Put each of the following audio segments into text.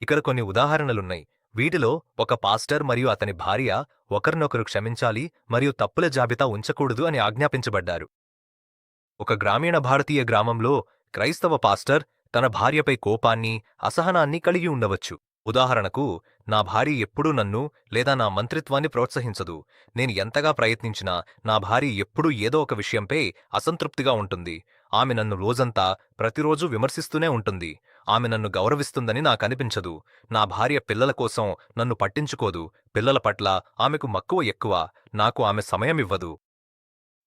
ఇక్కడ కొన్ని ఉదాహరణలున్నాయి. వీటిలో ఒక పాస్టర్ మరియు అతని భార్య ఒకరినొకరు క్షమించాలి మరియు తప్పుల జాబితా ఉంచకూడదు అని ఆజ్ఞాపించబడ్డారు. ఒక గ్రామీణ భారతీయ గ్రామంలో క్రైస్తవ పాస్టర్ తన భార్యపై కోపాన్ని, అసహనాన్ని కలిగి ఉండవచ్చు. ఉదాహరణకు, నా భార్య ఎప్పుడూ నన్ను లేదా నా మంత్రిత్వాన్ని ప్రోత్సహించదు. నేను ఎంతగా ప్రయత్నించినా నా భార్య ఎప్పుడూ ఏదో ఒక విషయంపై అసంతృప్తిగా ఉంటుంది. ఆమె నన్ను రోజంతా, ప్రతిరోజూ విమర్శిస్తూనే ఉంటుంది. ఆమె నన్ను గౌరవిస్తుందని నాకనిపించదు. నా భార్య పిల్లల కోసం నన్ను పట్టించుకోదు. పిల్లల పట్ల ఆమెకు మక్కువ ఎక్కువ. నాకు ఆమె సమయమివ్వదు.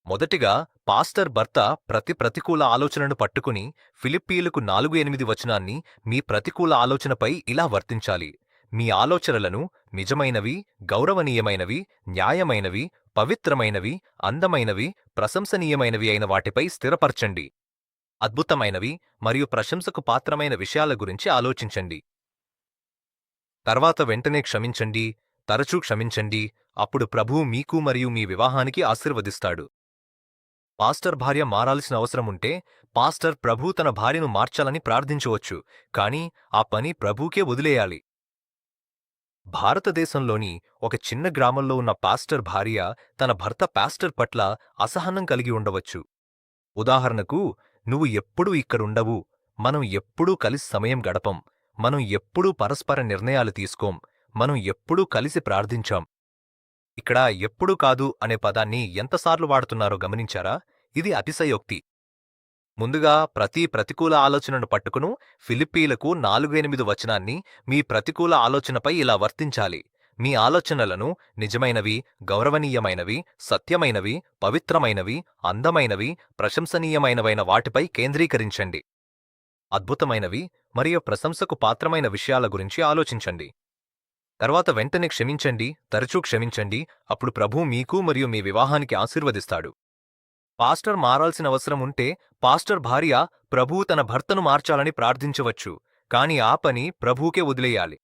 మొదటిగా, పాస్టర్ భర్త ప్రతి ప్రతికూల ఆలోచనను పట్టుకుని ఫిలిప్పీయులకు 4:8 వచనాన్ని మీ ప్రతికూల ఆలోచనపై ఇలా వర్తించాలి. మీ ఆలోచనలను నిజమైనవి, గౌరవనీయమైనవి, న్యాయమైనవి, పవిత్రమైనవి, అందమైనవి, ప్రశంసనీయమైనవి అయిన వాటిపై స్థిరపరచండి. అద్భుతమైనవి మరియు ప్రశంసకు పాత్రమైన విషయాల గురించి ఆలోచించండి. తర్వాత వెంటనే క్షమించండి, తరచూ క్షమించండి. అప్పుడు ప్రభువు మీకు మరియు మీ వివాహానికి ఆశీర్వదిస్తాడు. పాస్టర్ భార్య మారాల్సిన అవసరముంటే పాస్టర్ ప్రభు తన భార్యను మార్చాలని ప్రార్థించవచ్చు, కాని ఆ పని ప్రభుకే వదిలేయాలి. భారతదేశంలోని ఒక చిన్న గ్రామంలో ఉన్న పాస్టర్ భార్య తన భర్త పాస్టర్ పట్ల అసహనం కలిగి ఉండవచ్చు. ఉదాహరణకు, నువ్వు ఎప్పుడూ ఇక్కడుండవు, మనం ఎప్పుడూ కలిసి సమయం గడపం, మనం ఎప్పుడూ పరస్పర నిర్ణయాలు తీసుకోం, మనం ఎప్పుడూ కలిసి ప్రార్థించాం. ఇక్కడ ఎప్పుడూ కాదు అనే పదాన్ని ఎంతసార్లు వాడుతున్నారో గమనించారా? ఇది అతిశయోక్తి. ముందుగా, ప్రతి ప్రతికూల ఆలోచనను పట్టుకును ఫిలిప్పీలకు 4:8 వచనాన్ని మీ ప్రతికూల ఆలోచనపై ఇలా వర్తించాలి. మీ ఆలోచనలను నిజమైనవి, గౌరవనీయమైనవి, సత్యమైనవి, పవిత్రమైనవి, అందమైనవి, ప్రశంసనీయమైనవైన వాటిపై కేంద్రీకరించండి. అద్భుతమైనవి మరియు ప్రశంసకు పాత్రమైన విషయాల గురించి ఆలోచించండి. తర్వాత వెంటనే క్షమించండి, తరచూ క్షమించండి. అప్పుడు ప్రభువు మీకు మరియు మీ వివాహానికి ఆశీర్వదిస్తాడు. పాస్టర్ మారాల్సిన అవసరం ఉంటే పాస్టర్ భార్య ప్రభువు తన భర్తను మార్చాలని ప్రార్థించవచ్చు, కాని ఆ పని ప్రభువుకే వదిలేయాలి.